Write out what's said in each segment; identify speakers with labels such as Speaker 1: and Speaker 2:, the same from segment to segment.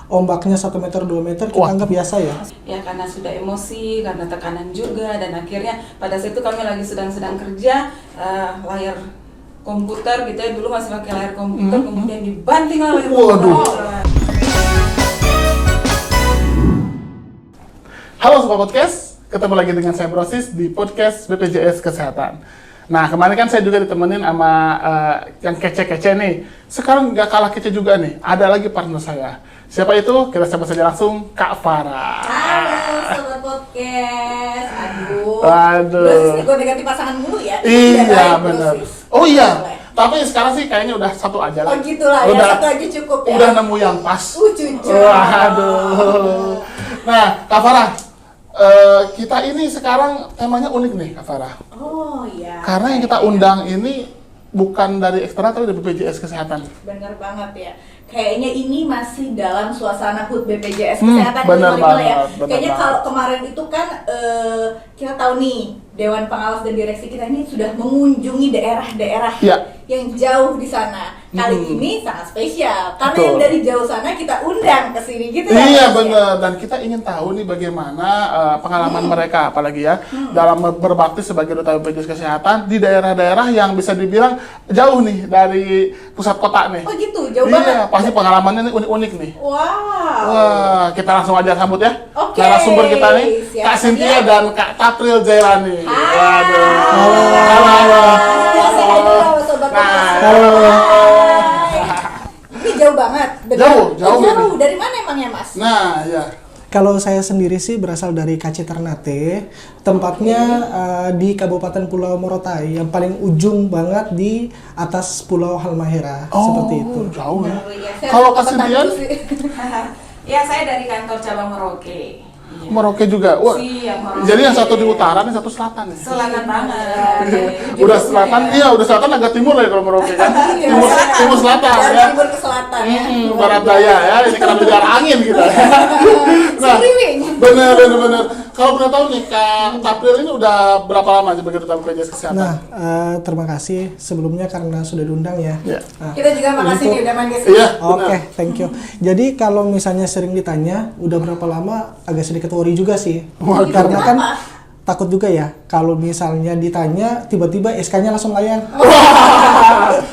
Speaker 1: ombaknya 1 meter 2 meter kita anggap biasa ya.
Speaker 2: Ya karena sudah emosi, karena tekanan juga, dan akhirnya pada saat itu kami lagi sedang kerja, layar komputer gitu ya, dulu masih pakai layar komputer, kemudian dibanting oleh komputer.
Speaker 3: Halo Sobat Podcast, ketemu lagi dengan saya Brosis di podcast BPJS Kesehatan. Nah, kemarin kan saya juga ditemenin sama yang kece-kece nih. Sekarang nggak kalah kece juga nih, ada lagi partner saya. Siapa itu? Kita sapa saja langsung, Kak Farah.
Speaker 4: Halo Sobat Podcast.
Speaker 3: Aduh.
Speaker 4: Brosis nih ganti pasangan mulu ya?
Speaker 3: Iya, benar. Oh iya, tapi sekarang sih kayaknya udah satu aja lah.
Speaker 4: Oh gitu lah ya, satu aja cukup ya?
Speaker 3: Udah nemu yang pas.
Speaker 4: Jujur.
Speaker 3: Waduh. Nah, Kak Farah, kita ini sekarang temanya unik nih, Kak Farah.
Speaker 4: Oh iya.
Speaker 3: Karena yang kita undang ini bukan dari eksternal tapi dari BPJS Kesehatan.
Speaker 4: Benar banget ya. Kayaknya ini masih dalam suasana HUT BPJS Kesehatan.
Speaker 3: Benar banget.
Speaker 4: Ya.
Speaker 3: Benar
Speaker 4: Kayaknya
Speaker 3: banget.
Speaker 4: kalau kemarin itu kan kita tahu nih Dewan Pengawas dan Direksi kita ini sudah mengunjungi daerah-daerah
Speaker 3: Iya.
Speaker 4: yang jauh di sana. Kali ini sangat spesial karena
Speaker 3: Betul.
Speaker 4: yang dari jauh sana kita undang ke sini gitu ya.
Speaker 3: Iya
Speaker 4: Mas, ya?
Speaker 3: benar, dan kita ingin tahu nih bagaimana pengalaman mereka apalagi ya dalam berbakti sebagai duta BPJS Kesehatan di daerah-daerah yang bisa dibilang jauh nih dari pusat kota nih.
Speaker 4: Oh gitu, jauh
Speaker 3: Iya,
Speaker 4: banget.
Speaker 3: pasti pengalamannya ini unik-unik nih.
Speaker 4: Wow.
Speaker 3: Wah, kita langsung aja sambut ya.
Speaker 4: Oke,
Speaker 3: Narasumber kita nih,
Speaker 4: siapa
Speaker 3: Kak Cynthia
Speaker 4: dia?
Speaker 3: dan Kak Tapril Jailani.
Speaker 4: Hai.
Speaker 3: Waduh.
Speaker 4: Halo, saya dulu Sobat Podcast.
Speaker 3: Halo.
Speaker 4: Ini jauh banget. bener.
Speaker 3: Jauh
Speaker 4: Jauh.
Speaker 3: ini.
Speaker 4: Dari mana emangnya Mas?
Speaker 3: Nah, ya.
Speaker 1: Kalau saya sendiri sih berasal dari KC Ternate, tempatnya di Kabupaten Pulau Morotai, yang paling ujung banget di atas Pulau Halmahera, seperti itu.
Speaker 3: Jauh ya.
Speaker 4: Oh, iya. Saya
Speaker 3: Kalau
Speaker 4: harus
Speaker 3: Kak
Speaker 4: pesan
Speaker 3: Cynthia,
Speaker 4: dulu sih.
Speaker 2: Ya saya dari kantor cabang Merauke. Iya.
Speaker 3: Merauke juga. Wah.
Speaker 2: Siap, Merauke.
Speaker 3: Jadi yang satu di utara, yang satu selatan ya.
Speaker 2: Selatan banget.
Speaker 3: Udah selatan, iya udah selatan agak timur lah ya kalau Merauke kan. Timur selatan
Speaker 4: Dari
Speaker 3: ya.
Speaker 4: timur ke selatan ya.
Speaker 3: Barat daya ya, ini karena negara angin kita. Nah,
Speaker 4: Seliwing.
Speaker 3: bener. Kalau boleh tahu nih, Kak Tapril ini udah berapa lama sebagai duta BPJS Kesehatan?
Speaker 1: Nah, terima kasih sebelumnya karena sudah diundang ya.
Speaker 3: Iya.
Speaker 1: Nah,
Speaker 4: Kita juga makasih nih udah main ke sini.
Speaker 3: Iya,
Speaker 1: Oke,
Speaker 3: benar.
Speaker 1: thank you. Jadi kalau misalnya sering ditanya, udah berapa lama, agak sedikit worry juga sih.
Speaker 3: Waduh.
Speaker 1: Karena kan
Speaker 4: Kenapa?
Speaker 1: takut juga ya, kalau misalnya ditanya, tiba-tiba SK-nya langsung layan.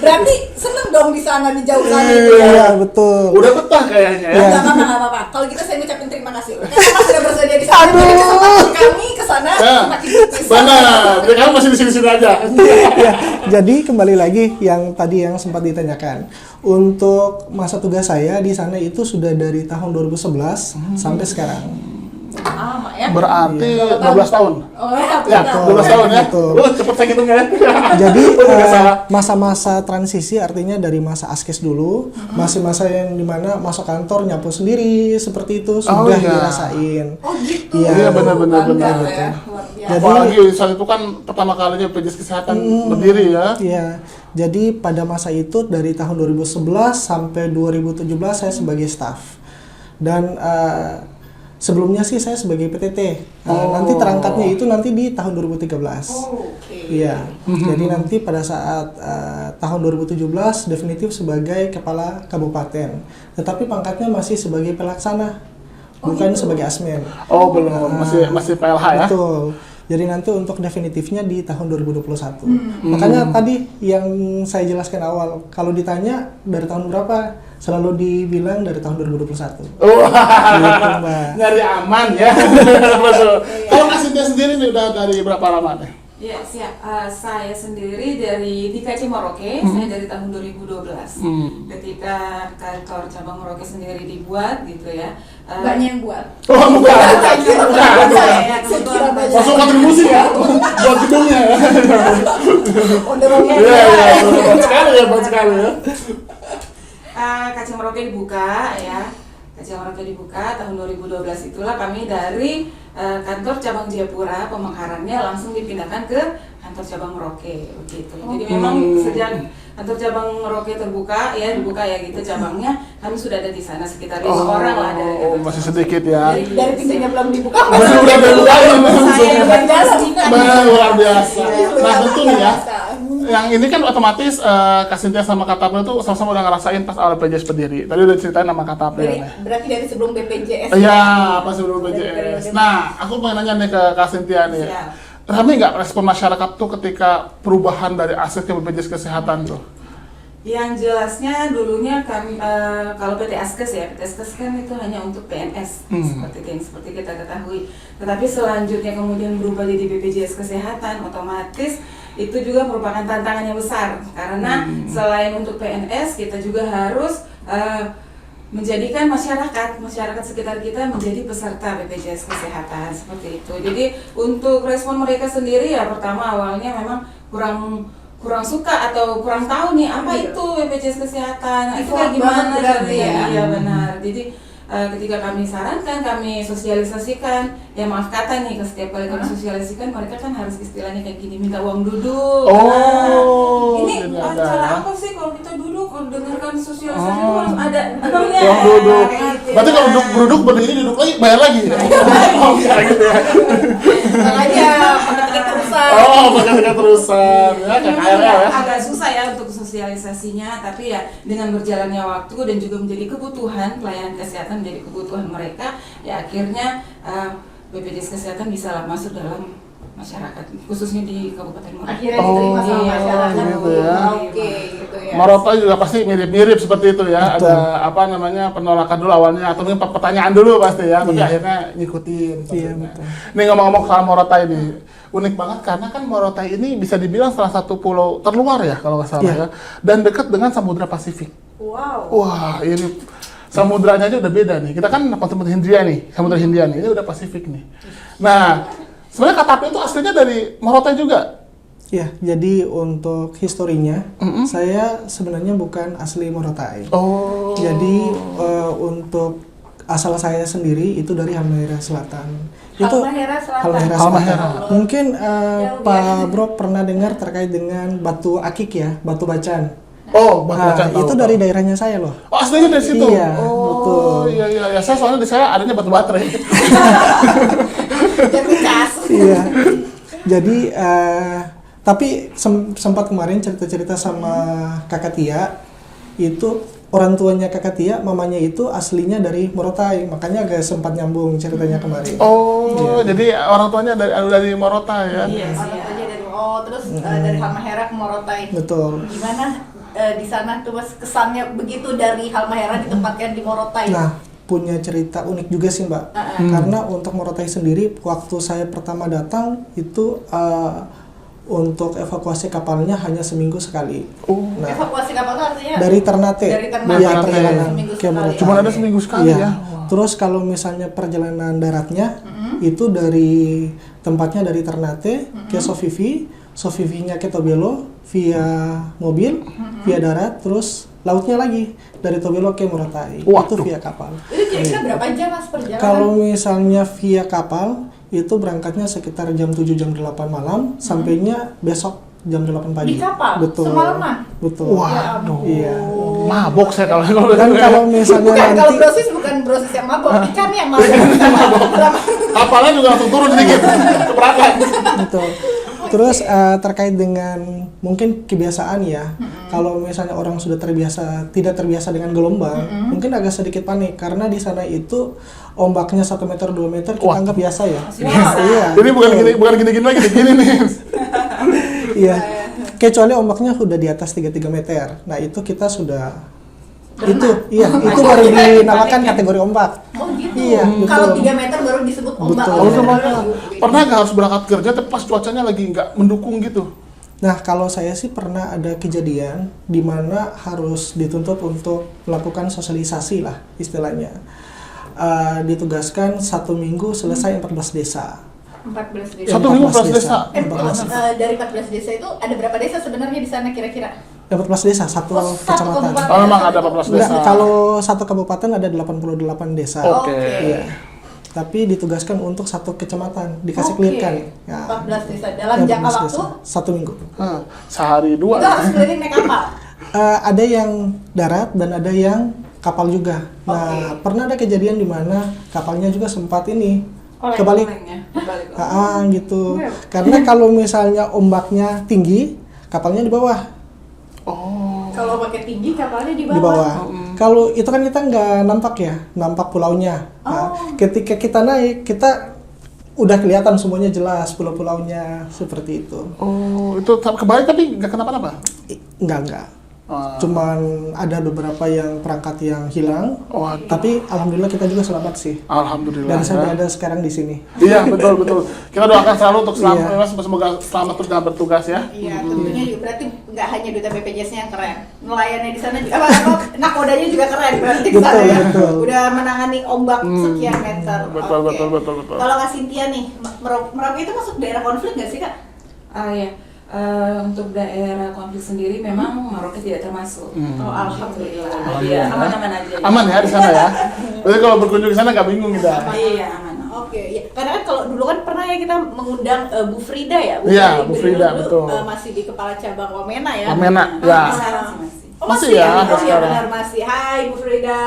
Speaker 4: Berarti seneng dong di sana, di jauh sana itu ya.
Speaker 1: Iya, betul.
Speaker 3: Udah betah kayaknya ya.
Speaker 1: Iya.
Speaker 4: Nggak apa-apa. Kalau gitu saya ngucapin terima kasih. Karena Mas sudah bersedia di sana. Jadi kesempatan kami ke sana
Speaker 3: Ya,
Speaker 4: makin besar.
Speaker 3: benar. Jadi kamu masih di sini-sini aja.
Speaker 1: Ya, jadi kembali lagi yang tadi yang sempat ditanyakan. Untuk masa tugas saya di sana itu sudah dari tahun 2011 sampai sekarang.
Speaker 4: Lama ya.
Speaker 3: Berarti 12 tahun.
Speaker 4: Oh ya,
Speaker 3: Ya,
Speaker 4: betul.
Speaker 3: 12 tahun ya.
Speaker 1: Betul.
Speaker 3: Cepet saya ngitungnya ya.
Speaker 1: Jadi
Speaker 3: Nggak salah.
Speaker 1: masa-masa transisi artinya dari masa askes dulu, masih masa yang dimana masuk kantor nyapu sendiri seperti itu sudah
Speaker 3: iya.
Speaker 1: dirasain.
Speaker 4: Oh gitu.
Speaker 1: Iya,
Speaker 3: benar-bejadi.
Speaker 4: Bangga
Speaker 1: betul.
Speaker 4: ya, luar biasa.
Speaker 1: Jadi-
Speaker 3: Apalagi saat itu kan pertama kalinya BPJS Kesehatan berdiri ya.
Speaker 1: Iya. Jadi pada masa itu dari tahun 2011 sampai 2017 saya sebagai staff. Dan sebelumnya sih saya sebagai PTT. Nanti terangkatnya itu nanti di tahun 2013.
Speaker 4: Oh, oke.
Speaker 1: Iya. Jadi nanti pada saat tahun 2017 definitif sebagai kepala kabupaten. Tetapi pangkatnya masih sebagai pelaksana. Bukan sebagai asmen.
Speaker 3: Oh, belum. Masih PLH ya.
Speaker 1: Betul. Jadi nanti untuk definitifnya di tahun 2021. Makanya tadi yang saya jelaskan awal, kalau ditanya dari tahun berapa, selalu dibilang dari tahun 2021.
Speaker 3: Wah,
Speaker 1: Gitu, Mbak.
Speaker 3: nyari aman ya. Betul. Kalau Kak Cynthia sendiri nih udah dari berapa lama nih?
Speaker 2: Ya siap. Saya sendiri dari di KC Merauke, saya dari tahun 2012. Ketika kantor cabang Merauke sendiri dibuat gitu ya.
Speaker 4: Mbaknya yang buat.
Speaker 3: Oh, bukan.
Speaker 2: Saya kebetulan
Speaker 3: Langsung kontribusi ya buat gedungnya ya.
Speaker 4: Udah mau
Speaker 3: Iya, buat sekali ya.
Speaker 2: Kacang Merauke dibuka ya. Kacang Merauke dibuka tahun 2012 itulah kami dari kantor cabang Jayapura pemekarannya langsung dipindahkan ke kantor cabang Merauke begitu. Jadi memang sejak kantor cabang Merauke dibuka ya gitu cabangnya, kami sudah ada di sana sekitar 5 orang lah dari
Speaker 3: Oh,
Speaker 2: kantor
Speaker 3: masih
Speaker 2: cabang.
Speaker 3: sedikit ya.
Speaker 4: Dari pintunya belum dibuka.
Speaker 3: Udah dibukain.
Speaker 4: Saya yang jalan.
Speaker 3: Luar biasa. Nah, tentu nih ya. yang ini kan otomatis Kak Cynthia sama Kak Tapel itu sama-sama udah ngerasain pas awal BPJS berdiri. Tadi udah ceritain sama Kak Tapel.
Speaker 4: Berarti dari sebelum BPJS.
Speaker 3: Iya, pas sebelum
Speaker 4: Dari
Speaker 3: BPJS.
Speaker 4: periode-
Speaker 3: Nah, aku pengen nanya nih ke Kak Cynthia nih.
Speaker 2: Siap.
Speaker 3: Ramai nggak respon masyarakat tuh ketika perubahan dari akses ke BPJS Kesehatan tuh?
Speaker 2: Yang jelasnya dulunya kami kalau PT Askes ya, PT Askes kan itu hanya untuk PNS seperti kita ketahui. Tetapi selanjutnya kemudian berubah jadi BPJS Kesehatan, otomatis itu juga merupakan tantangan yang besar karena selain untuk PNS kita juga harus menjadikan masyarakat sekitar kita menjadi peserta BPJS Kesehatan seperti itu. Jadi untuk respon mereka sendiri ya pertama awalnya memang kurang suka atau kurang tahu nih apa itu BPJS Kesehatan, itu kayak gimana
Speaker 4: berarti ya?
Speaker 2: Iya benar. Jadi ketika kami sarankan, kami sosialisasikan, ya maaf kata nih, setiap kali kami sosialisasikan mereka kan harus istilahnya kayak gini, minta uang duduk.
Speaker 3: Oh,
Speaker 2: ini
Speaker 3: jadi
Speaker 2: cara
Speaker 3: ada.
Speaker 2: apa sih kalau kita duduk, kalau dengarkan sosialisasi itu harus ada namanya.
Speaker 3: Uang duduk.
Speaker 2: Kayak gitu.
Speaker 3: Berarti kalau duduk berdiri duduk lagi bayar lagi. Oh, kayak gitu ya.
Speaker 4: Makanya pakai tiket terusan.
Speaker 3: Oh, pakai tiket terusan. Ya, kayak
Speaker 2: Memang
Speaker 3: KRL ya.
Speaker 2: agak susah ya untuk sosialisasinya, tapi ya dengan berjalannya waktu dan juga menjadi kebutuhan pelayanan kesehatan menjadi kebutuhan mereka, ya akhirnya BPJS Kesehatan bisa masuk dalam masyarakat, khususnya di Kabupaten Muara.
Speaker 4: Akhirnya diterima sama
Speaker 2: iya,
Speaker 4: masyarakat.
Speaker 3: gitu ya.
Speaker 4: Oke, gitu ya.
Speaker 3: Marotta juga pasti mirip-mirip seperti itu ya.
Speaker 1: Betul.
Speaker 3: Ada apa namanya penolakan dulu awalnya atau mungkin pertanyaan dulu pasti ya, tapi
Speaker 1: Iya.
Speaker 3: akhirnya ngikutin.
Speaker 1: Iya,
Speaker 3: pastinya.
Speaker 1: betul.
Speaker 3: Nih ngomong-ngomong soal Marotta ini, unik banget karena kan Marotta ini bisa dibilang salah satu pulau terluar ya kalau nggak salah
Speaker 1: Iya.
Speaker 3: ya, dan dekat dengan Samudra Pasifik.
Speaker 4: Wow.
Speaker 3: Wah, ini samudranya aja udah beda nih. Kita kan Samudra Hindia nih, Samudra Hindia nih, ini udah Pasifik nih. Nah, sebenarnya Kak Tapel itu aslinya dari Marotta juga.
Speaker 1: Ya, jadi untuk historinya, saya sebenarnya bukan asli Morotai.
Speaker 3: Oh.
Speaker 1: Jadi untuk asal saya sendiri itu dari Halmahera Selatan.
Speaker 4: Halmahera Selatan.
Speaker 1: Halmahera
Speaker 3: Halmahera.
Speaker 1: Selatan. Mungkin
Speaker 4: Jauh
Speaker 1: Pak
Speaker 4: ya.
Speaker 1: Bro pernah dengar terkait dengan Batu Akik ya, Batu Bacan.
Speaker 3: Oh, Batu
Speaker 1: Nah,
Speaker 3: Bacan, tahu,
Speaker 1: itu
Speaker 3: tahu.
Speaker 1: dari daerahnya saya loh.
Speaker 3: Oh, aslinya dari situ?
Speaker 1: Iya,
Speaker 3: oh,
Speaker 1: betul.
Speaker 3: iya, iya, iya. Saya soalnya di saya adanya batu baterai.
Speaker 4: Jadi kas.
Speaker 1: Iya. Jadi tapi sempat kemarin cerita-cerita sama Kakak Tia, itu orang tuanya Kakak Tia, mamanya itu aslinya dari Morotai, makanya agak sempat nyambung ceritanya kemarin.
Speaker 3: Oh,
Speaker 1: Iya.
Speaker 3: jadi orang tuanya dari Marotta ya?
Speaker 2: Iya sih.
Speaker 4: Orang tuanya dari terus dari Halmahera ke Morotai.
Speaker 1: Betul.
Speaker 4: Gimana di sana tuh Mas kesannya begitu dari Halmahera ditempatkan di Morotai?
Speaker 1: Nah, punya cerita unik juga sih Mbak. Karena untuk Morotai sendiri, waktu saya pertama datang itu untuk evakuasi kapalnya hanya seminggu sekali.
Speaker 3: Oh,
Speaker 1: Nah,
Speaker 4: Evakuasi kapal itu artinya
Speaker 1: dari Ternate,
Speaker 4: Dari Ternate.
Speaker 1: ya, perjalanan
Speaker 4: Seminggu
Speaker 1: ke
Speaker 4: sekali.
Speaker 1: Morotai.
Speaker 3: Cuma ada seminggu sekali
Speaker 1: Iya.
Speaker 3: ya?
Speaker 1: Terus kalau misalnya perjalanan daratnya itu dari tempatnya dari Ternate ke Sofifi, Sofifinya ke Tobelo via mobil, via darat, terus lautnya lagi dari Tobelo ke Morotai. Itu
Speaker 3: Waduh.
Speaker 1: via kapal.
Speaker 4: itu kira-kira berapa jam Mas perjalanan?
Speaker 1: Kalau misalnya via kapal itu berangkatnya sekitar jam 7 jam 8 malam, sampainya besok jam 8 pagi.
Speaker 4: Di kapal?
Speaker 1: Betul.
Speaker 4: Semalaman?
Speaker 1: Betul.
Speaker 3: Waduh.
Speaker 1: Iya.
Speaker 3: Mabok saya kalau
Speaker 1: Dan kalau misalnya
Speaker 4: Bukan, kalau
Speaker 1: nanti
Speaker 4: bukan brosis yang mabok, ikan yang mabok.
Speaker 3: kapalnya juga langsung turun sedikit. Keberatan.
Speaker 1: betul. Terus terkait dengan mungkin kebiasaan ya, kalau misalnya orang sudah tidak terbiasa dengan gelombang, mungkin agak sedikit panik karena di sana itu ombaknya 1 meter 2 meter kita
Speaker 3: Wah.
Speaker 1: anggap biasa ya.
Speaker 2: Biasa.
Speaker 1: Iya.
Speaker 3: Jadi bukan gini-gini lagi, gini nih.
Speaker 1: Iya. Kecuali ombaknya sudah di atas 33 meter. Nah, itu kita sudah itu baru dinamakan kategori ombak.
Speaker 4: Oh gitu.
Speaker 1: Iya,
Speaker 4: Kalau
Speaker 1: betul.
Speaker 4: 3 meter baru disebut ombak.
Speaker 1: Betul.
Speaker 3: Oh,
Speaker 4: Kalau
Speaker 3: sama.
Speaker 4: meter,
Speaker 3: Pernah nggak harus berangkat kerja tapi pas cuacanya lagi nggak mendukung gitu?
Speaker 1: Nah, kalau saya sih pernah ada kejadian di mana harus dituntut untuk melakukan sosialisasi lah istilahnya. Ditugaskan 1 minggu selesai 14 desa.
Speaker 4: 14 desa.
Speaker 3: Satu minggu 14 desa.
Speaker 1: 14
Speaker 4: Dari 14 desa itu ada berapa desa sebenarnya di sana kira-kira?
Speaker 1: 14 desa, satu
Speaker 4: Oh, satu
Speaker 1: kecamatan.
Speaker 4: kabupaten.
Speaker 3: Oh, memang ada 14
Speaker 1: Enggak,
Speaker 3: desa.
Speaker 1: kalau satu kabupaten ada 88 desa.
Speaker 3: Oke.
Speaker 1: Iya. Tapi ditugaskan untuk satu kecamatan, dikasih
Speaker 4: Oke.
Speaker 1: clearkan. Ya.
Speaker 4: 14 desa dalam jangka
Speaker 1: 14
Speaker 4: waktu
Speaker 1: desa. 1 minggu.
Speaker 3: Sehari
Speaker 4: itu
Speaker 3: dua.
Speaker 4: harus keliling naik kapal.
Speaker 1: Ada yang darat dan ada yang kapal juga. Nah, pernah ada kejadian di mana kapalnya juga sempat ini kebalik.
Speaker 2: Oleng-olengnya, kebalik.
Speaker 1: Gitu. Karena kalau misalnya ombaknya tinggi, kapalnya di bawah.
Speaker 3: Oh.
Speaker 4: Kalau pakai tinggi kapalnya di
Speaker 1: Di bawah.
Speaker 3: Hmm.
Speaker 1: Kalau itu kan kita nggak nampak ya, nampak pulaunya. Nah, ketika kita naik, kita udah kelihatan semuanya jelas pulau-pulaunya seperti itu.
Speaker 3: Oh, itu kebalik tapi nggak kenapa-napa?
Speaker 1: Enggak.
Speaker 3: Ah.
Speaker 1: Cuman ada beberapa yang perangkat yang hilang,
Speaker 3: Waduh.
Speaker 1: tapi alhamdulillah kita juga selamat sih.
Speaker 3: Alhamdulillah.
Speaker 1: Dan saya
Speaker 3: ya.
Speaker 1: ada sekarang di sini.
Speaker 3: Iya, betul. Kita doakan selalu untuk selamat,
Speaker 1: Iya.
Speaker 3: semoga selamat terus dalam bertugas ya.
Speaker 4: Iya, tentunya juga berarti nggak hanya duta BPJS-nya yang keren, nelayannya di sana juga, apa nakodanya juga keren berarti di sana
Speaker 1: Betul,
Speaker 4: ya.
Speaker 1: betul.
Speaker 4: Udah menangani ombak sekian meter.
Speaker 3: Betul,
Speaker 4: Oke.
Speaker 3: betul.
Speaker 4: Kalau Kak Cynthia nih, Merauke itu masuk daerah konflik nggak sih Kak?
Speaker 2: Ya, untuk daerah konflik sendiri memang Merauke tidak termasuk.
Speaker 4: Oh, alhamdulillah.
Speaker 2: Iya, aman-aman aja.
Speaker 3: Aman ya di sana ya. Berarti kalau berkunjung ke sana nggak bingung kita.
Speaker 2: Iya, aman.
Speaker 4: Oke, ya. Karena kan kalau dulu kan pernah ya kita mengundang Bu Frida ya.
Speaker 3: Iya, Bu
Speaker 4: Frida
Speaker 3: Frida,
Speaker 4: dulu,
Speaker 3: betul.
Speaker 4: masih di kepala cabang Wamena ya.
Speaker 3: Wamena, ya.
Speaker 2: Sekarang sih masih.
Speaker 4: Oh,
Speaker 3: Masih
Speaker 4: masih
Speaker 3: ya,
Speaker 4: ya?
Speaker 3: sampai
Speaker 4: Oh iya
Speaker 3: sekarang.
Speaker 4: benar masih. Hai Bu Frida.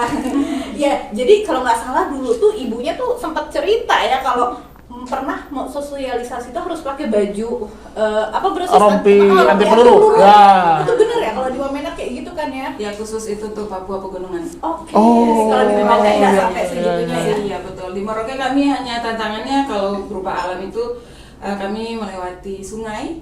Speaker 4: Ya, jadi kalau nggak salah dulu tuh ibunya tuh sempat cerita ya kalau pernah mau sosialisasi itu harus pakai baju apa berarti
Speaker 3: Rompi anti peluru. Ya.
Speaker 4: Itu benar ya kalau di Wamena kayak gitu kan ya?
Speaker 2: Ya khusus itu tuh Papua Pegunungan.
Speaker 4: Oke.
Speaker 3: Oh,
Speaker 4: Kalau di Wamena
Speaker 3: iya,
Speaker 4: tidak
Speaker 3: iya,
Speaker 4: sampai
Speaker 3: iya,
Speaker 4: segitunya ya.
Speaker 2: Iya betul. Di Merauke kami hanya tantangannya kalau berupa alam itu kami melewati sungai.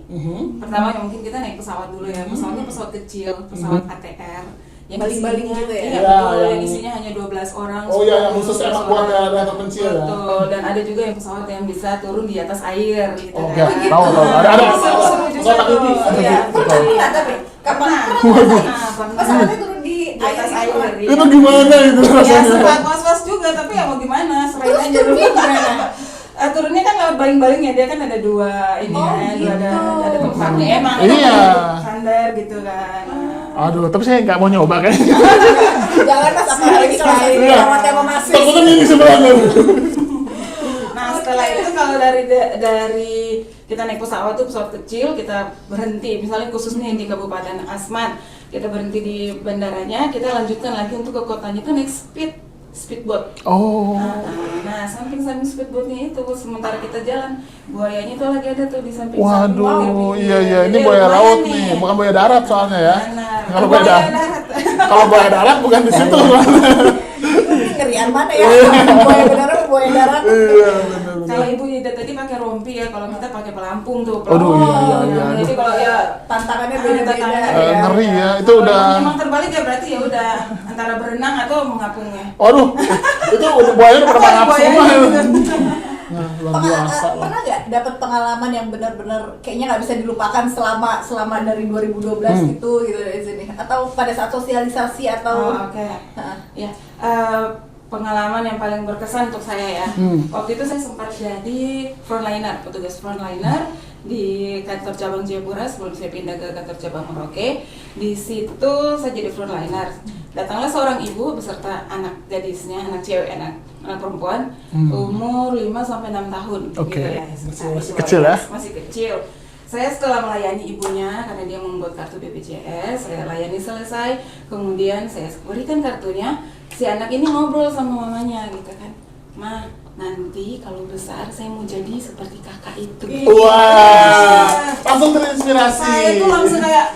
Speaker 2: Pertama ya mungkin kita naik pesawat dulu ya. Pesawatnya pesawat kecil, pesawat ATR. Yang
Speaker 4: Baling-baling
Speaker 2: isinya-
Speaker 4: gitu ya?
Speaker 2: Iya
Speaker 3: Iya,
Speaker 2: betul.
Speaker 3: yang-
Speaker 2: Yang isinya hanya 12 orang.
Speaker 3: Oh iya, yang
Speaker 2: 10
Speaker 3: khusus emang
Speaker 2: 12
Speaker 3: buat
Speaker 2: orang.
Speaker 3: daerah terpencil ya.
Speaker 2: Betul. Dan ada juga yang pesawat yang bisa turun di atas air gitu
Speaker 3: Oh,
Speaker 2: kan.
Speaker 3: ya, tahu. Ada.
Speaker 2: Seru juga
Speaker 3: Pesawat
Speaker 2: tuh.
Speaker 3: ini.
Speaker 2: Iya.
Speaker 4: Pernah nggak tapi kapan
Speaker 2: Pernah.
Speaker 4: pernah
Speaker 2: Pernah.
Speaker 4: pesawatnya turun di
Speaker 2: Di atas air.
Speaker 4: gitu?
Speaker 2: iya.
Speaker 3: Itu gimana itu
Speaker 2: Ya
Speaker 3: rasanya?
Speaker 2: sempat was-was juga, tapi ya mau gimana, serain
Speaker 4: Terus
Speaker 2: aja dulu
Speaker 4: turunnya
Speaker 2: gimana. Turunnya kan lewat baling-baling ya, dia kan ada dua ini
Speaker 4: Oh,
Speaker 2: kan,
Speaker 4: gitu.
Speaker 2: ada tempatnya emang
Speaker 3: Iya.
Speaker 2: sandar gitu kan.
Speaker 3: Aduh, tapi saya nggak mau nyoba kayaknya.
Speaker 4: Jangan mas apalagi kalau saya
Speaker 3: Iya.
Speaker 4: sama masih.
Speaker 3: Takutnya ini sebenarnya.
Speaker 2: Nah setelah itu kalau dari kita naik pesawat tuh pesawat kecil, kita berhenti, misalnya khusus nih di Kabupaten Asmat, kita berhenti di bandaranya, kita lanjutkan lagi untuk ke kotanya itu naik speedboat.
Speaker 3: Oh.
Speaker 2: Nah, samping speedboatnya itu, sementara kita jalan, buayanya itu lagi ada tuh di samping.
Speaker 3: Waduh, iya, ini buaya laut nih, bukan buaya darat soalnya ya. Kalau buaya darat, kalau buaya darat bukan di situ.
Speaker 4: Ini ngerian mana ya? Buaya beneran buaya darat.
Speaker 3: Iya, benar.
Speaker 2: Kalau ibu Ida tadi pakai rompi ya, kalau kita pakai pelampung tuh.
Speaker 3: Aduh, iya.
Speaker 2: Jadi kalau ya
Speaker 4: Tantangannya beda-beda.
Speaker 2: tantangannya
Speaker 4: ya.
Speaker 3: Ngeri ya, itu
Speaker 2: kalau
Speaker 3: udah.
Speaker 2: memang terbalik ya berarti ya udah antara berenang atau mengapungnya.
Speaker 3: Waduh, itu udah buaya udah pada mangap
Speaker 2: Buayanya
Speaker 3: semua.
Speaker 2: gitu.
Speaker 3: Nah, luar biasa lah.
Speaker 4: Pernah nggak dapat pengalaman yang benar-benar kayaknya nggak bisa dilupakan selama dari 2012 gitu dari sini, atau pada saat sosialisasi atau
Speaker 2: Oh, oke.
Speaker 4: Heeh.
Speaker 2: Ya, pengalaman yang paling berkesan untuk saya ya. Waktu itu saya sempat jadi frontliner, petugas frontliner di kantor cabang Jayapura sebelum saya pindah ke kantor cabang Merauke. Di situ saya jadi frontliner. Datanglah seorang ibu beserta anak gadisnya, anak cewek, anak perempuan, umur 5 sampai 6 tahun.
Speaker 3: Oke.
Speaker 2: Gitu ya.
Speaker 3: Masih kecil ya?
Speaker 2: Masih kecil. Saya setelah melayani ibunya karena dia membuat kartu BPJS, saya layani selesai, kemudian saya berikan kartunya, si anak ini ngobrol sama mamanya gitu kan, "Ma, nanti kalau besar saya mau jadi seperti kakak itu."
Speaker 3: Wah, langsung terinspirasi.
Speaker 2: Saya tuh langsung kayak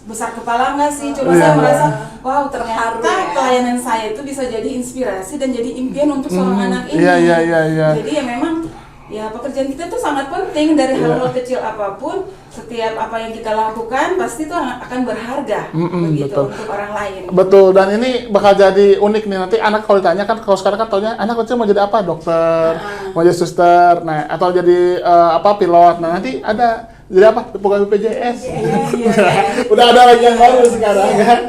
Speaker 2: besar kepala nggak sih? Cuma
Speaker 3: Iya.
Speaker 2: saya merasa, wow ternyata
Speaker 4: Terharu ya.
Speaker 2: pelayanan saya itu bisa jadi inspirasi dan jadi impian untuk seorang anak ini.
Speaker 3: Iya.
Speaker 2: Jadi ya memang ya pekerjaan kita tuh sangat penting dari hal-hal kecil apapun. Setiap apa yang kita lakukan pasti itu akan berharga begitu
Speaker 3: betul.
Speaker 2: untuk orang lain.
Speaker 3: Betul, dan ini bakal jadi unik nih nanti anak kalau ditanya kan, kalau sekarang kan taunya anak kecil mau jadi apa, dokter, mau jadi suster, nah atau jadi pilot, nah nanti ada jadi apa, pegawai BPJS. Udah ada lagi yang baru sekarang kan.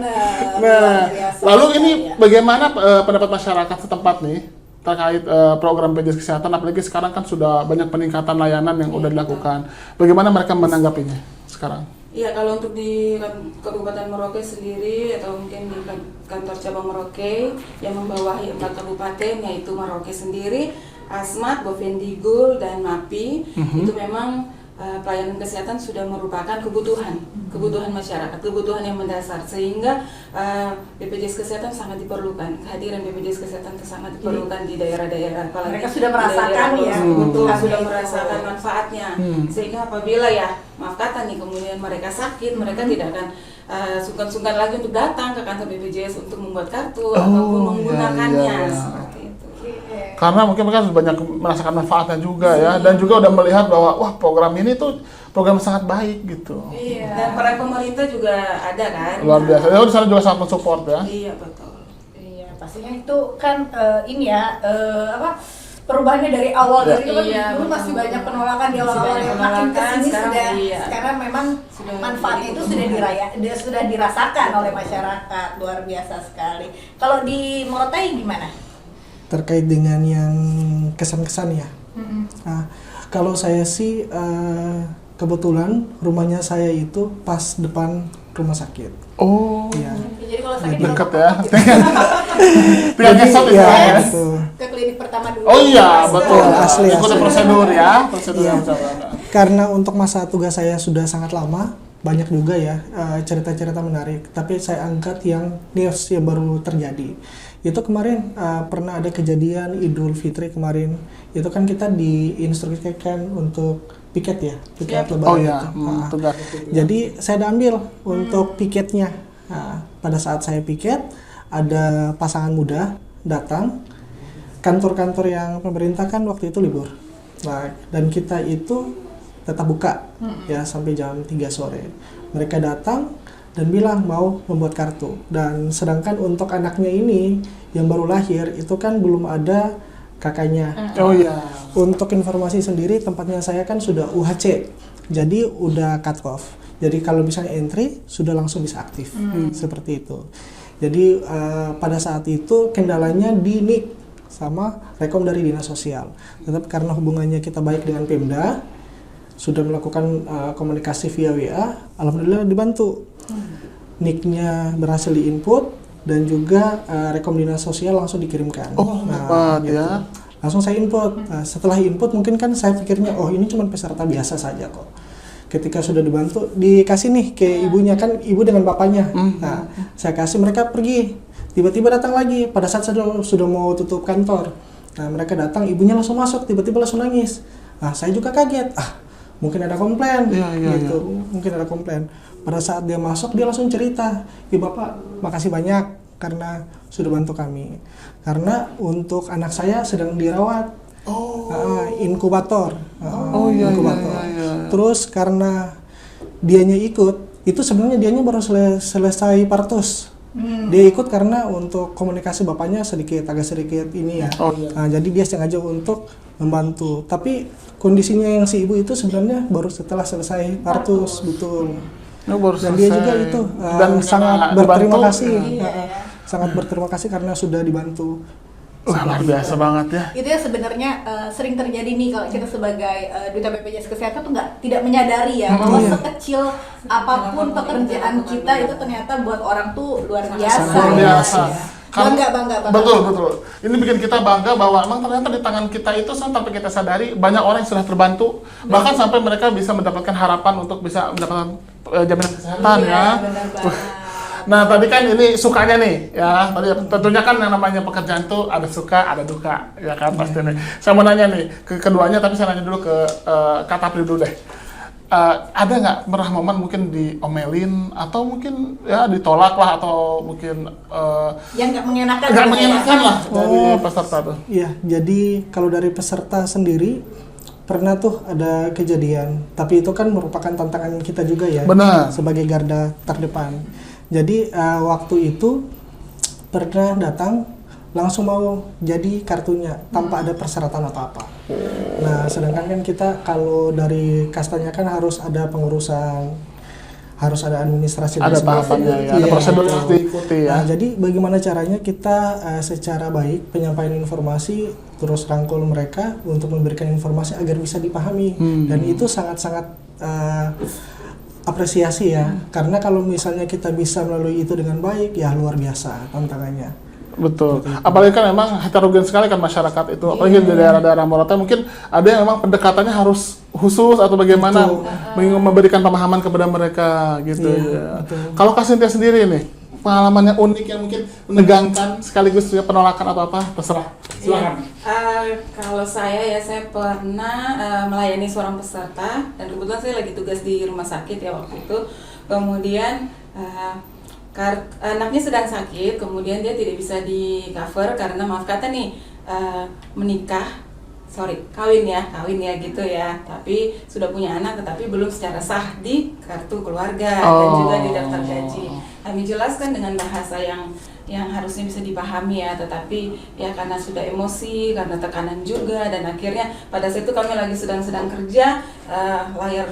Speaker 3: Nah, lalu ini bagaimana pendapat masyarakat setempat nih terkait program BPJS Kesehatan, apalagi sekarang kan sudah banyak peningkatan layanan yang udah dilakukan. Bagaimana mereka menanggapinya sekarang?
Speaker 2: Iya, kalau untuk di Kabupaten Merauke sendiri atau mungkin di kantor cabang Merauke yang membawahi 4 kabupaten yaitu Merauke sendiri, Asmat, Bovendigul, dan Mapi, itu memang pelayanan kesehatan sudah merupakan kebutuhan kebutuhan masyarakat, kebutuhan yang mendasar, sehingga BPJS Kesehatan sangat diperlukan. Kehadiran BPJS Kesehatan itu sangat diperlukan di daerah-daerah. Apalagi
Speaker 4: Mereka sudah
Speaker 2: di
Speaker 4: merasakan
Speaker 2: daerah
Speaker 4: ya,
Speaker 2: betul,
Speaker 4: kami
Speaker 2: sudah
Speaker 4: itu.
Speaker 2: merasakan manfaatnya. Sehingga apabila ya, maaf kata nih, kemudian mereka sakit, mereka tidak akan sungkan-sungkan lagi untuk datang ke kantor BPJS untuk membuat kartu ataupun menggunakannya. Seperti itu.
Speaker 3: Karena mungkin mereka sudah banyak merasakan manfaatnya juga ya, dan juga udah melihat bahwa wah program ini tuh program sangat baik gitu.
Speaker 4: Iya.
Speaker 2: Dan peran pemerintah juga ada kan.
Speaker 3: Luar biasa. Ya, di sana juga sangat mensupport ya.
Speaker 2: Iya betul.
Speaker 4: Iya, pastinya itu kan ini ya perubahannya dari awal
Speaker 3: Ya.
Speaker 4: dari dulu
Speaker 2: Iya,
Speaker 4: dulu
Speaker 2: betul.
Speaker 4: masih banyak penolakan di
Speaker 2: Masih
Speaker 4: awal-awal
Speaker 2: banyak
Speaker 4: yang makin
Speaker 2: penolakan,
Speaker 4: kesini
Speaker 2: sekarang
Speaker 4: sudah
Speaker 2: iya.
Speaker 4: karena memang
Speaker 2: Sudah
Speaker 4: manfaatnya
Speaker 2: jadi
Speaker 4: itu sudah dirasakan oleh masyarakat, luar biasa sekali. Kalau di Morotai gimana?
Speaker 1: Terkait dengan yang kesan-kesan ya. Nah, kalau saya sih kebetulan rumahnya saya itu pas depan rumah sakit.
Speaker 3: Oh,
Speaker 1: Iya.
Speaker 4: Jadi kalau sakit
Speaker 3: dekat
Speaker 4: tinggal
Speaker 3: ya. Tinggal ngesot
Speaker 1: Iya,
Speaker 3: ya.
Speaker 1: betul.
Speaker 4: ke klinik pertama dulu.
Speaker 3: Oh iya, betul.
Speaker 1: Asli,
Speaker 3: Ikuti
Speaker 1: asli.
Speaker 3: prosedur ya, prosedur
Speaker 1: Iya.
Speaker 3: yang berjalan.
Speaker 1: Karena untuk masa tugas saya sudah sangat lama, banyak juga ya cerita-cerita menarik. Tapi saya angkat yang news yang baru terjadi. Itu kemarin pernah ada kejadian Idul Fitri kemarin. Itu kan kita diinstruksikan untuk piket ya, piket lebaran
Speaker 3: Oh iya,
Speaker 1: itu. Nah,
Speaker 3: tugas.
Speaker 1: jadi saya ambil untuk piketnya. Nah, pada saat saya piket, ada pasangan muda datang. Kantor-kantor yang pemerintah kan waktu itu libur. Nah, dan kita itu tetap buka ya sampai jam 3 sore. Mereka datang dan bilang mau membuat kartu. Dan sedangkan untuk anaknya ini yang baru lahir itu kan belum ada kakaknya.
Speaker 3: Oh iya.
Speaker 1: Untuk informasi sendiri tempatnya saya kan sudah UHC. Jadi udah cut off. Jadi kalau misalnya entry sudah langsung bisa aktif. Seperti itu. Jadi pada saat itu kendalanya di NIK sama rekom dari dinas sosial. Tetapi karena hubungannya kita baik dengan Pemda, sudah melakukan komunikasi via WA, alhamdulillah dibantu. NIK-nya berhasil diinput dan juga rekom dinas sosial langsung dikirimkan.
Speaker 3: Oh, dapat ya.
Speaker 1: Langsung saya input. Nah, setelah input mungkin kan saya pikirnya, oh ini cuma peserta biasa saja kok. Ketika sudah dibantu, dikasih nih ke ibunya, kan ibu dengan bapaknya. Nah, saya kasih, mereka pergi. Tiba-tiba datang lagi, pada saat sudah mau tutup kantor. Nah, mereka datang, ibunya langsung masuk, tiba-tiba langsung nangis. Nah, saya juga kaget. Mungkin ada komplain.
Speaker 3: Iya,
Speaker 1: gitu. Mungkin ada komplain. Pada saat dia masuk, dia langsung cerita, Bapak, makasih banyak karena sudah bantu kami. Karena untuk anak saya sedang dirawat. Inkubator. Inkubator.
Speaker 3: Iya.
Speaker 1: Terus karena dianya ikut, itu sebenarnya dianya baru selesai partus. Dia ikut karena untuk komunikasi bapaknya agak sedikit ini ya.
Speaker 3: Oh, iya.
Speaker 1: Nah, jadi dia sengaja untuk membantu. Tapi kondisinya yang si ibu itu sebenarnya baru setelah selesai partus, betul.
Speaker 3: Oh, baru
Speaker 1: Dan dia juga
Speaker 3: selesai.
Speaker 1: itu
Speaker 3: Dan
Speaker 1: sangat
Speaker 3: karena
Speaker 1: berterima
Speaker 3: dibantu,
Speaker 1: kasih.
Speaker 4: Iya.
Speaker 1: Sangat berterima kasih karena sudah dibantu.
Speaker 3: Wah, luar biasa banget ya.
Speaker 4: Itu ya sebenarnya sering terjadi nih kalau kita sebagai duta BPJS Kesehatan tuh tidak menyadari ya bahwa sekecil apapun pekerjaan kita itu ternyata buat orang tuh luar biasa.
Speaker 3: Luar biasa.
Speaker 4: Bangga.
Speaker 3: Betul. Ini bikin kita bangga bahwa emang ternyata di tangan kita itu tanpa kita sadari banyak orang yang sudah terbantu, bahkan sampai mereka bisa mendapatkan harapan untuk bisa mendapatkan jaminan kesehatan ya.
Speaker 4: Benar banget.
Speaker 3: Nah tadi kan ini sukanya nih ya, tadi tentunya kan yang namanya pekerjaan tuh ada suka ada duka ya kan pasti nih. Saya mau nanya nih ke keduanya, tapi saya nanya dulu ke Kak Tapri dulu deh. Ada nggak pernah momen mungkin diomelin atau mungkin ya ditolak lah atau mungkin
Speaker 4: Yang nggak mengenakan.
Speaker 3: nggak
Speaker 4: gitu ya.
Speaker 3: mengenakan lah dari peserta tuh?
Speaker 1: Iya, jadi kalau dari peserta sendiri pernah tuh ada kejadian, tapi itu kan merupakan tantangan kita juga ya.
Speaker 3: Benar.
Speaker 1: Sebagai garda terdepan. Jadi waktu itu pernah datang langsung mau jadi kartunya tanpa ada persyaratan apa-apa. Nah, sedangkan kan kita kalau dari kastanya kan harus ada pengurusan, harus ada administrasi dan
Speaker 3: Ada
Speaker 1: sebagainya.
Speaker 3: tahapannya ya, ada
Speaker 1: Iya,
Speaker 3: prosedur yang
Speaker 1: betul.
Speaker 3: harus diikuti ya.
Speaker 1: Nah, jadi bagaimana caranya kita secara baik penyampaian informasi terus rangkul mereka untuk memberikan informasi agar bisa dipahami, dan itu sangat-sangat apresiasi ya, karena kalau misalnya kita bisa melalui itu dengan baik ya luar biasa tantangannya.
Speaker 3: Betul. Apalagi kan memang heterogen sekali kan masyarakat itu. Apalagi di daerah-daerah Morotai mungkin ada yang memang pendekatannya harus khusus atau bagaimana memberikan pemahaman kepada mereka gitu ya. Kalau Kak Cynthia sendiri nih, pengalaman yang unik yang mungkin menegangkan sekaligus juga penolakan atau apa, terserah. Silakan.
Speaker 2: Kalau saya pernah melayani seorang peserta dan kebetulan saya lagi tugas di rumah sakit ya waktu itu. Kemudian anaknya sedang sakit, kemudian dia tidak bisa di cover karena maaf kata nih kawin ya gitu ya, tapi sudah punya anak tetapi belum secara sah di kartu keluarga dan juga di daftar gaji. Kami jelaskan dengan bahasa yang harusnya bisa dipahami ya, tetapi ya karena sudah emosi, karena tekanan juga, dan akhirnya pada saat itu kami lagi sedang kerja, layar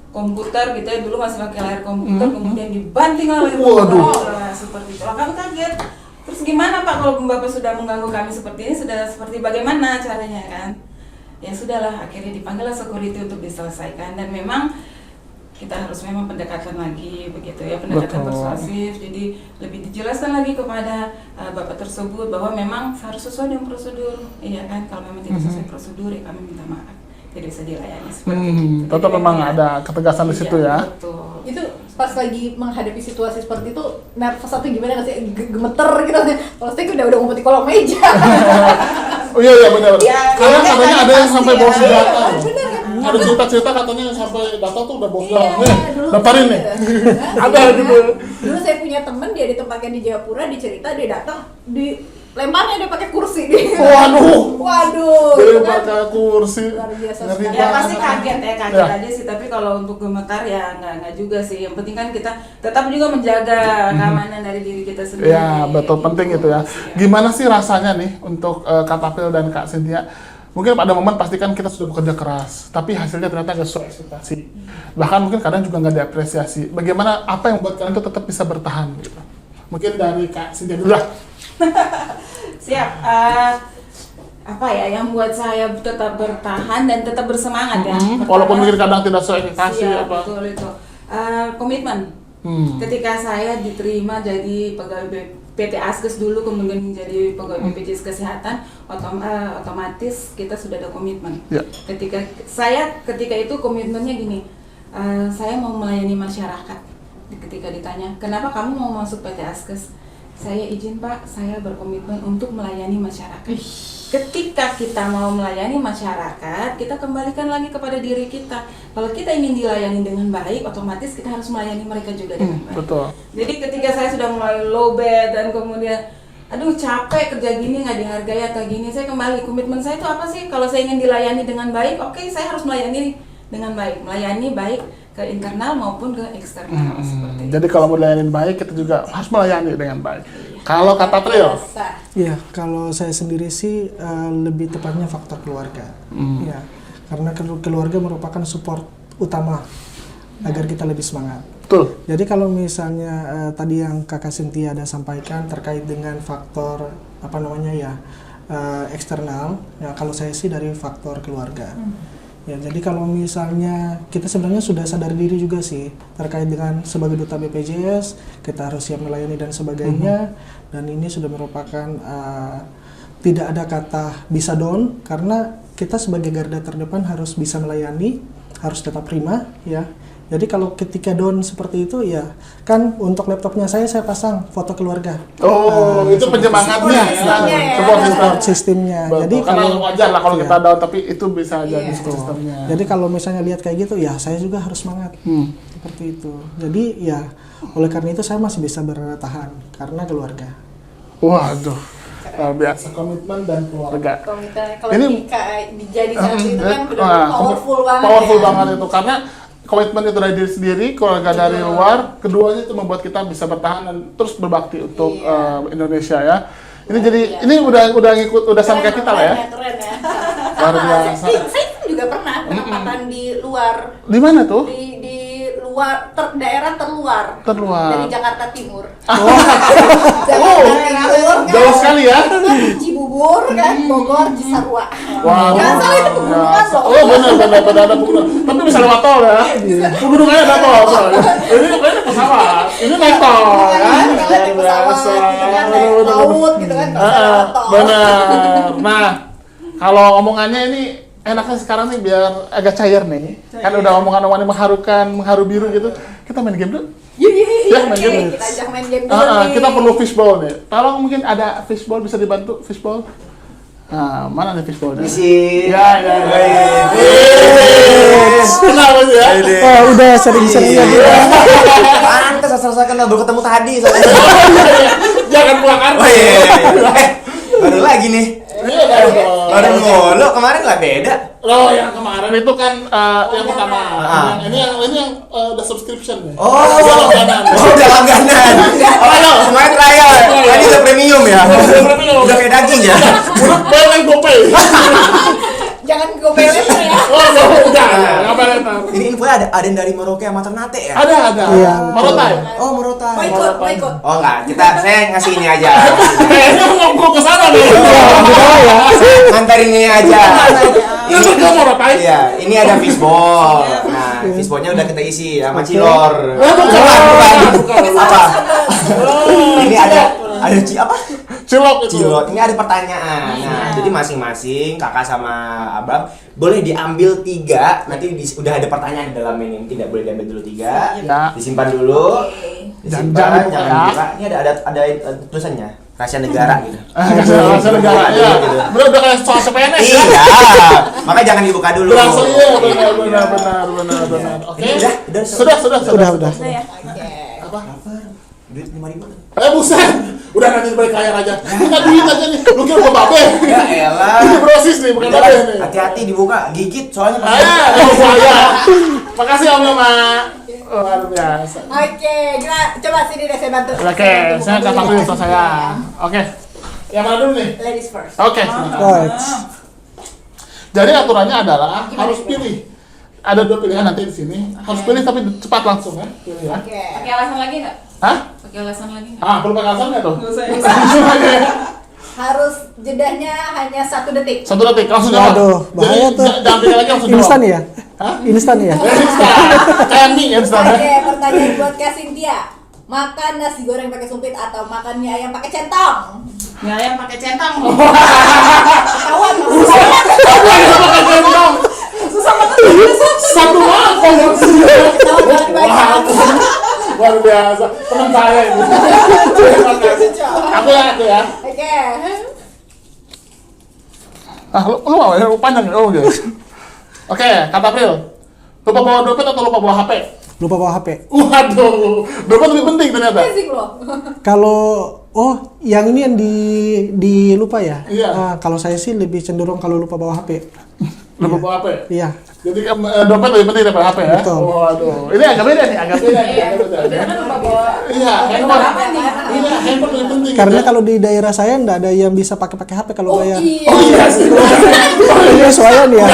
Speaker 2: komputer gitu ya, dulu masih pakai layar komputer, kemudian dibanting oleh komputer seperti itu. Kami kaget. Terus gimana Pak kalau Bapak sudah mengganggu kami seperti ini, sudah seperti bagaimana caranya kan? Ya sudahlah, akhirnya dipanggillah security untuk diselesaikan, dan memang kita harus memang pendekatan lagi begitu ya, pendekatan persuasif. Jadi lebih dijelaskan lagi kepada Bapak tersebut bahwa memang harus sesuai dengan prosedur, iya kan? Kalau memang tidak sesuai prosedur ya kami minta maaf, tidak bisa dilayani seperti itu.
Speaker 3: Tetap memang ada ketegasan di situ ya.
Speaker 2: Betul.
Speaker 4: Itu pas lagi menghadapi situasi seperti itu, nervous atau gimana nggak sih? Gemeter gitu. Kalau saya udah ngumpet di kolong meja.
Speaker 3: Oh iya benar. Karena katanya ada yang sampai bawa senjata.
Speaker 4: Bener kan?
Speaker 3: Ada cerita-cerita katanya yang sampai data tuh udah bawa
Speaker 4: Iya,
Speaker 3: senjata.
Speaker 4: dulu
Speaker 3: Daftarin nih. Ada gitu.
Speaker 4: Dulu saya punya temen, dia ditempatkan di Jayapura, dicerita dia datang di lemparnya dia pakai kursi. Waduh.
Speaker 3: Jadi
Speaker 4: Itu kan
Speaker 3: pakai kursi.
Speaker 4: luar biasa
Speaker 3: Ngeri
Speaker 4: sekali.
Speaker 2: Ya
Speaker 3: banget.
Speaker 2: pasti kaget aja sih, tapi kalau untuk gemetar ya nggak juga sih. Yang penting kan kita tetap juga menjaga keamanan dari diri kita sendiri.
Speaker 3: Ya, betul, penting itu ya. Gimana sih rasanya nih untuk Kak Tapil dan Kak Cynthia? Mungkin pada momen pastikan kita sudah bekerja keras, tapi hasilnya ternyata nggak sesuai ekspektasi. Bahkan mungkin kadang juga nggak diapresiasi. Bagaimana, apa yang membuat kalian itu tetap bisa bertahan gitu? Mungkin dari Kak Cynthia dulu lah.
Speaker 2: Siap. Apa ya yang buat saya tetap bertahan dan tetap bersemangat ya?
Speaker 3: Walaupun mungkin kadang tidak sesuai ekspektasi
Speaker 2: Siap,
Speaker 3: apa.
Speaker 2: betul itu. Komitmen. Ketika saya diterima jadi pegawai PT Askes dulu, kemudian menjadi pegawai BPJS Kesehatan, otomatis kita sudah ada komitmen.
Speaker 3: Ya.
Speaker 2: Ketika itu komitmennya gini, saya mau melayani masyarakat. Ketika ditanya, kenapa kamu mau masuk PT Askes? Saya izin Pak, saya berkomitmen untuk melayani masyarakat. Ketika kita mau melayani masyarakat, kita kembalikan lagi kepada diri kita. Kalau kita ingin dilayani dengan baik, otomatis kita harus melayani mereka juga dengan baik.
Speaker 3: Betul.
Speaker 2: Jadi ketika saya sudah mulai low bed dan kemudian, aduh capek kerja gini nggak dihargai atau gini, saya kembali komitmen saya itu apa sih? Kalau saya ingin dilayani dengan baik, oke, saya harus melayani dengan baik, melayani baik ke internal maupun ke eksternal seperti itu.
Speaker 3: Jadi kalau mau dilayani baik, kita juga harus melayani dengan baik. Kalau Kak Tapil,
Speaker 1: Iya, kalau saya sendiri sih lebih tepatnya faktor keluarga. Ya, karena keluarga merupakan support utama agar kita lebih semangat.
Speaker 3: betul.
Speaker 1: Jadi kalau misalnya tadi yang Kakak Cynthia ada sampaikan terkait dengan faktor eksternal, ya kalau saya sih dari faktor keluarga. Ya, jadi kalau misalnya kita sebenarnya sudah sadar diri juga sih terkait dengan sebagai duta BPJS, kita harus siap melayani dan sebagainya, dan ini sudah merupakan tidak ada kata bisa down, karena kita sebagai garda terdepan harus bisa melayani, harus tetap prima ya. Jadi kalau ketika down seperti itu ya kan untuk laptopnya saya pasang foto keluarga.
Speaker 3: Itu penyemangatnya
Speaker 1: Support sistemnya.
Speaker 3: Betul.
Speaker 1: Jadi
Speaker 3: Karena
Speaker 1: kalau
Speaker 3: wajar lah kalau
Speaker 1: iya.
Speaker 3: kita down, tapi itu bisa jadi sistemnya.
Speaker 1: Jadi kalau misalnya lihat kayak gitu ya saya juga harus semangat. Seperti itu. Jadi ya oleh karena itu saya masih bisa bertahan karena keluarga.
Speaker 3: Waduh, luar biasa komitmen dan keluarga.
Speaker 4: Kalau
Speaker 3: Ini-
Speaker 4: dijadi satu itu kan benar powerful banget.
Speaker 3: Powerful
Speaker 4: ya.
Speaker 3: banget itu, karena komitmen itu dari diri sendiri, keluarga dari luar, keduanya itu membuat kita bisa bertahan dan terus berbakti untuk Indonesia ya. Ini jadi ini udah sama kayak kita lah ya.
Speaker 4: Keren ya.
Speaker 3: Luar biasa.
Speaker 4: Saya pun juga pernah penempatan di luar
Speaker 3: Di mana tuh?
Speaker 4: di luar daerah terluar dari Jakarta Timur. Jakarta Timur kan,
Speaker 3: jauh sekali ya.
Speaker 4: Cibubur kan, Bogor, Cisarua.
Speaker 3: Wah.
Speaker 4: Jangan salah itu pegunungan loh.
Speaker 3: Oh benar ada pegunungan. Tapi bisa lewat tol ya. Pegunungannya ada tol. Ini pesawat. Ini naik tol ya.
Speaker 4: Naik pesawat, gitu kan, naik laut gitu kan, bisa lewat tol.
Speaker 3: Benar. Nah, kalau omongannya ini enaknya sekarang nih biar agak cair nih. Kan udah omongan-omongan yang mengharukan, mengharu biru gitu. Kita main game dulu. Ya, main game.
Speaker 4: Kita ajak main game dulu nih.
Speaker 3: Kita perlu fishball nih. Tolong mungkin ada fishball, bisa dibantu fishball. Nah, mana nih fishballnya?
Speaker 5: Misi.
Speaker 3: Ya. Kenapa sih ya?
Speaker 1: Oh, udah sering-sering ya dia.
Speaker 5: Pantes asal-asal kenal baru ketemu tadi.
Speaker 3: Jangan pulang arti.
Speaker 5: Oh iya. Baru lagi nih.
Speaker 3: Iya,
Speaker 5: Baru mulu, kemarin lah beda.
Speaker 3: Oh, yang kemarin itu kan yang pertama.
Speaker 5: Ah.
Speaker 3: Ini yang udah subscription nih.
Speaker 5: Oh,
Speaker 3: langganan.
Speaker 5: udah langganan. Oh, kemarin trial. Tadi udah premium ya.
Speaker 3: Premium.
Speaker 5: Udah kayak daging ya.
Speaker 3: Udah bayar yang GoPay.
Speaker 4: Jangan gopelin ya.
Speaker 3: Oh, udah. Nggak bayar ntar.
Speaker 5: Ini infonya ada yang dari Merauke sama Ternate ya?
Speaker 3: Ada.
Speaker 1: Iya.
Speaker 3: Marotai.
Speaker 5: Oh, Merauke.
Speaker 4: Mau ikut.
Speaker 5: Oh enggak, saya ngasih ini aja.
Speaker 3: Kayaknya mau ke sana nih.
Speaker 5: Nganterin ini aja.
Speaker 3: Ini juga Marotai.
Speaker 5: Iya, ini ada fishball. Nah, fishballnya udah kita isi sama cilor.
Speaker 3: Bukan.
Speaker 5: Apa? Ini ada apa?
Speaker 3: Cilok itu.
Speaker 5: Cilok. Ini ada pertanyaan. Nah, jadi masing-masing kakak sama abang boleh diambil 3. Nanti udah ada pertanyaan di dalam ini. Tidak boleh diambil dulu 3.
Speaker 3: Ya.
Speaker 5: Disimpan dulu.
Speaker 3: Jangan
Speaker 5: Disimpan, jangan
Speaker 3: dibuka.
Speaker 5: dibuka. Ini ada tulisannya. Rahasia negara gitu.
Speaker 3: Rahasia negara ya. Udah kayak soal CPNS ya.
Speaker 5: Iya. Makanya jangan dibuka dulu.
Speaker 3: Langsung iya benar. Oke.
Speaker 5: Udah.
Speaker 1: Udah.
Speaker 4: Ya.
Speaker 3: Apa?
Speaker 5: Duit 5.000.
Speaker 3: Buset. Udah nanti balik kaya aja. Kita duit aja nih. Lu kira gua babe.
Speaker 5: Ya elah.
Speaker 3: Ini brosis nih, bukan babe nih.
Speaker 5: Hati-hati dibuka, gigit soalnya
Speaker 3: Saya. Makasih Om Yoma. Luar biasa.
Speaker 4: Oke, coba sini deh saya bantu.
Speaker 3: Oke, saya akan panggil untuk saya. Oke. Yang mana dulu nih?
Speaker 4: Ladies first.
Speaker 3: Oke.
Speaker 1: Right.
Speaker 3: Jadi aturannya adalah harus pilih. Ada 2 pilihan nanti di sini. Harus pilih tapi cepat langsung ya. Pilih ya.
Speaker 4: Oke.
Speaker 2: Pakai alasan lagi nggak?
Speaker 3: Hah?
Speaker 2: Pakai alasan lagi nggak?
Speaker 3: Perlu pakai alasan nggak tuh?
Speaker 2: Nggak usah.
Speaker 3: Langsung aja ya.
Speaker 4: Harus jedahnya hanya 1 detik.
Speaker 3: 1 detik langsung jawab.
Speaker 1: Aduh, bahaya
Speaker 3: Jadi,
Speaker 1: tuh.
Speaker 3: Jangan pikir lagi langsung jawab.
Speaker 1: Instan ya?
Speaker 3: Hah?
Speaker 1: Instan ya?
Speaker 3: Instan. Kayak mie instan ya.
Speaker 4: Oke, pertanyaan buat Kak Cynthia. Makan nasi goreng pakai sumpit atau makan mie ayam pakai centong?
Speaker 2: Mie ayam pakai centang.
Speaker 4: Ketahuan
Speaker 2: Susah banget.
Speaker 3: Satu mangkok.
Speaker 4: Ketahuan.
Speaker 3: Luar biasa. Teman saya ini. Aku ya.
Speaker 4: Oke.
Speaker 3: Lu mau ya? Panjang ya? Oh, guys. Oke, kata April. Lupa bawa dompet atau lupa bawa HP?
Speaker 1: Lupa bawa HP.
Speaker 3: Waduh, dompet lebih penting ternyata.
Speaker 4: Amazing loh.
Speaker 1: Kalau yang ini yang di lupa ya?
Speaker 3: Iya.
Speaker 1: Kalau saya sih lebih cenderung kalau lupa bawa HP.
Speaker 3: Lupa bawa HP?
Speaker 1: Iya.
Speaker 3: Jadi dompet lebih penting daripada HP ya?
Speaker 1: Betul.
Speaker 3: Waduh, ini agak beda nih.
Speaker 2: Iya. Karena lupa bawa.
Speaker 3: Iya, handphone. Iya, handphone lebih penting.
Speaker 1: Karena kalau di daerah saya nggak ada yang bisa pakai HP kalau bayar.
Speaker 4: Iya.
Speaker 3: Oh iya sih.
Speaker 1: Ini soalnya ya.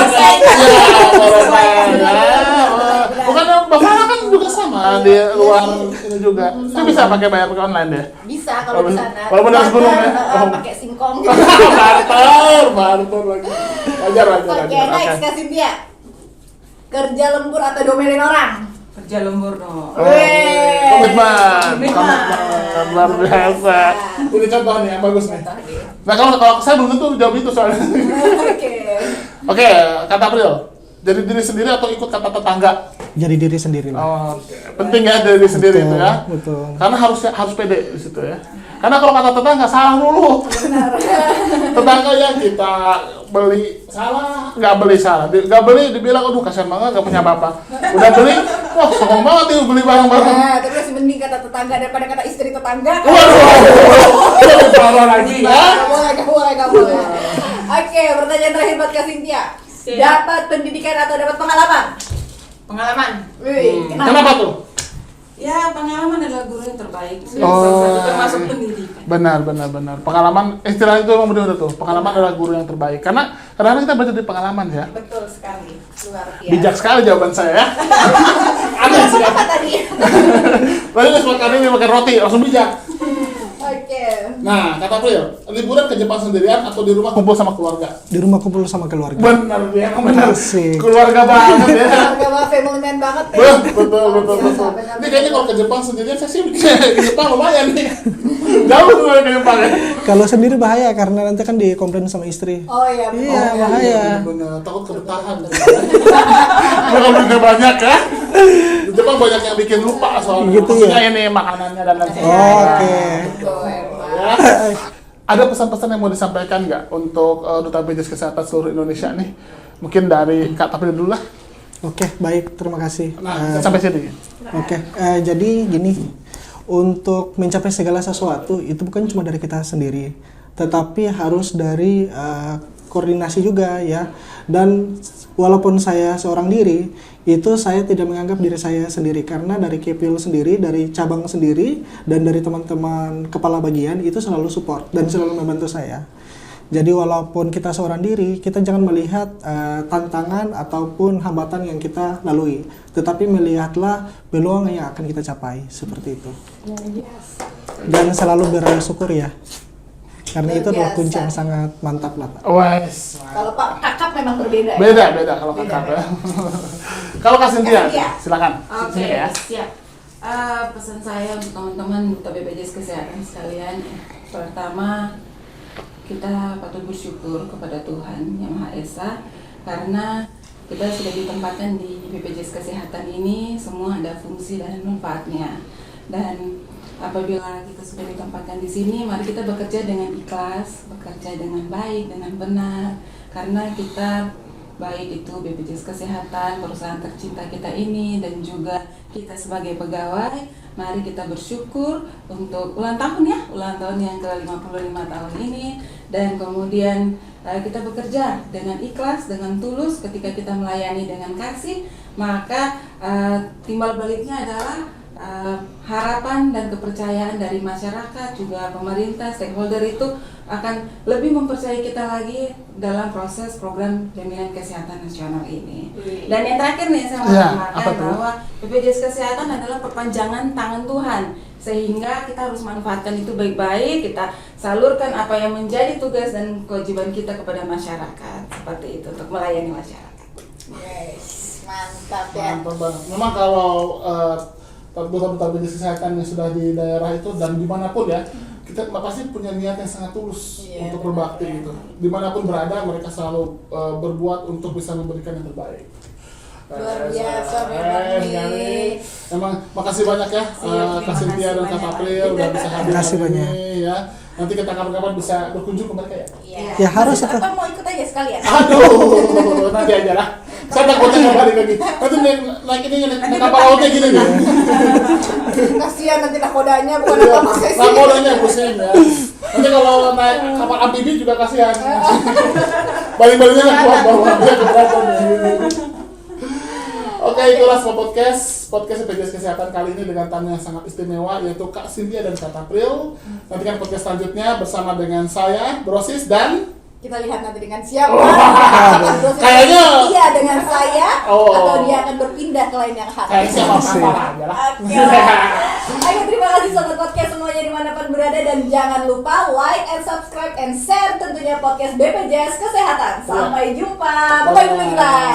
Speaker 3: Bukan Bapak kan juga sama di luar ini juga. Itu bisa pakai bayar pakai online deh.
Speaker 4: Bisa kalau di sana.
Speaker 3: Walaupun harus gunung ya?
Speaker 4: Pakai singkong.
Speaker 3: Barter lagi. Wajar.
Speaker 4: Oke, next Kak Cynthia. Kerja lembur atau domelin orang?
Speaker 2: Kerja lembur dong.
Speaker 3: Komitmen. Luar biasa. Ini contoh nih yang bagus nih. Nah kalau saya belum tentu jawab itu soalnya. Oke, kata April. Jadi diri sendiri atau ikut kata tetangga?
Speaker 1: Jadi diri sendiri lah.
Speaker 3: Oke. Penting ya diri sendiri itu ya.
Speaker 1: Betul.
Speaker 3: Karena harus pede di situ ya. Karena kalau kata tetangga salah dulu. Tetangga yang kita beli salah, nggak beli salah. Nggak beli dibilang aduh kasihan banget nggak punya bapak. Udah beli, wah songong banget nih beli barang-barang.
Speaker 4: Nah, tapi masih mending kata tetangga daripada kata istri tetangga.
Speaker 3: Waduh, lebih parah lagi ya.
Speaker 4: Gak boleh. Oke, pertanyaan terakhir buat Kak Cynthia.
Speaker 2: Siap.
Speaker 4: Dapat pendidikan atau dapat pengalaman?
Speaker 2: Pengalaman.
Speaker 4: Wih,
Speaker 3: Kenapa tuh?
Speaker 2: Ya, pengalaman adalah guru yang terbaik.
Speaker 3: Oh.
Speaker 2: Termasuk pendidikan.
Speaker 3: Benar. Pengalaman istilah itu memang benar tuh. Pengalaman adalah guru yang terbaik. Karena Kadang-kadang kita belajar dari pengalaman ya.
Speaker 4: Betul sekali, luar biasa.
Speaker 3: Bijak sekali jawaban saya ya. Ada sih.
Speaker 4: Apa tadi?
Speaker 3: Lalu pas kali ini makan roti langsung bijak.
Speaker 4: Oke.
Speaker 3: Nah, kata April, liburan ke Jepang sendirian atau di rumah kumpul sama keluarga?
Speaker 1: Di rumah kumpul sama keluarga.
Speaker 3: Benar dia, benar.
Speaker 1: Asik.
Speaker 3: Keluarga banget ya.
Speaker 4: Keluarga banget, family man banget ya.
Speaker 3: Betul. Ini kayaknya kalau ke Jepang sendirian saya sih ke Jepang lumayan nih. Jauh tuh ke Jepang ya.
Speaker 1: Kalau sendiri bahaya karena nanti kan dikomplain sama istri.
Speaker 4: Oh iya, betul.
Speaker 1: Iya, bahaya.
Speaker 3: Benar, takut kebetahan. Kalau udah banyak ya. Di Jepang banyak yang bikin lupa soalnya.
Speaker 1: Gitu ya?
Speaker 3: Maksudnya ini makanannya dan lain sebagainya.
Speaker 1: Oh, oke.
Speaker 4: Betul, emang.
Speaker 3: Ya. Ada pesan-pesan yang mau disampaikan nggak untuk Duta BPJS Kesehatan seluruh Indonesia nih? Mungkin dari Kak Tapri dulu lah.
Speaker 1: Oke, baik, terima kasih.
Speaker 3: Nah, sampai sini.
Speaker 1: Oke, jadi gini, untuk mencapai segala sesuatu itu bukan cuma dari kita sendiri, tetapi harus dari koordinasi juga ya. Dan walaupun saya seorang diri, itu saya tidak menganggap diri saya sendiri karena dari Kepil sendiri, dari cabang sendiri, dan dari teman-teman kepala bagian itu selalu support dan selalu membantu saya. Jadi walaupun kita seorang diri, kita jangan melihat tantangan ataupun hambatan yang kita lalui, tetapi melihatlah peluang yang akan kita capai, seperti itu. Dan selalu bersyukur ya, karena itu adalah kunci yang sangat mantap lah Pak.
Speaker 3: Wes.
Speaker 4: Kalau Pak Kakap memang berbeda ya?
Speaker 3: Beda kalau kakak ya. Kalau Kak Cynthia,
Speaker 4: Kak Cynthia.
Speaker 3: silakan.
Speaker 2: Oke,
Speaker 3: Sini ya.
Speaker 2: siap. Pesan saya untuk teman-teman Duta BPJS Kesehatan sekalian, pertama kita patut bersyukur kepada Tuhan Yang Maha Esa karena kita sudah ditempatkan di BPJS Kesehatan ini, semua ada fungsi dan manfaatnya. Dan apabila kita sudah ditempatkan di sini, mari kita bekerja dengan ikhlas, bekerja dengan baik, dengan benar, karena kita baik itu BPJS Kesehatan, perusahaan tercinta kita ini, dan juga kita sebagai pegawai, mari kita bersyukur untuk ulang tahun ya, ulang tahun yang ke-55 tahun ini, dan kemudian kita bekerja dengan ikhlas, dengan tulus. Ketika kita melayani dengan kasih, maka timbal baliknya adalah harapan dan kepercayaan dari masyarakat, juga pemerintah, stakeholder itu akan lebih mempercayai kita lagi dalam proses program jaminan kesehatan nasional ini. Dan yang terakhir nih saya mau tambahkan bahwa BPJS Kesehatan adalah perpanjangan tangan Tuhan, sehingga kita harus manfaatkan itu baik-baik, kita salurkan apa yang menjadi tugas dan kewajiban kita kepada masyarakat, seperti itu untuk melayani masyarakat.
Speaker 4: Yes, mantap ya.
Speaker 3: Mantap banget. Memang kalau duta BPJS Kesehatan yang sudah di daerah itu dan dimanapun ya, kita pasti punya niat yang sangat tulus untuk berbakti gitu. Dimanapun berada, mereka selalu berbuat untuk bisa memberikan yang terbaik.
Speaker 4: Luar biasa memang nih.
Speaker 3: Emang makasih banyak ya Kak Cynthia dan Kak April udah bisa hadir
Speaker 1: Makasih
Speaker 3: hari
Speaker 1: banyak.
Speaker 3: ini ya. Nanti kita kapan-kapan bisa berkunjung ke mereka ya.
Speaker 4: Iya.
Speaker 1: Ya, harus itu.
Speaker 4: Apa mau ikut aja sekalian?
Speaker 3: Aduh, nanti aja lah. Saya takutnya nggak balik lagi. Nanti naik ini naik kapal lautnya gini nih.
Speaker 4: Kasihan nanti nakodanya bukan apa sih.
Speaker 3: Nakodanya pusing ya. Nanti kalau naik kapal amfibi juga kasihan. Balik-baliknya nggak kuat bawa dia keberatan. Oke, itulah semua podcast BPJS Kesehatan kali ini dengan tamu yang sangat istimewa yaitu Kak Cynthia dan Kak April. Nantikan podcast selanjutnya bersama dengan saya, Brosis, dan
Speaker 4: Kita lihat nanti dengan siapa.
Speaker 3: Kayaknya
Speaker 4: iya dengan saya atau dia akan berpindah ke lain yang hak.
Speaker 3: kayak siapa aja lah.
Speaker 4: Oke. Ayo terima kasih sobat podcast semuanya dimanapun berada dan jangan lupa like and subscribe and share tentunya podcast BPJS Kesehatan. Sampai jumpa. Bye bye.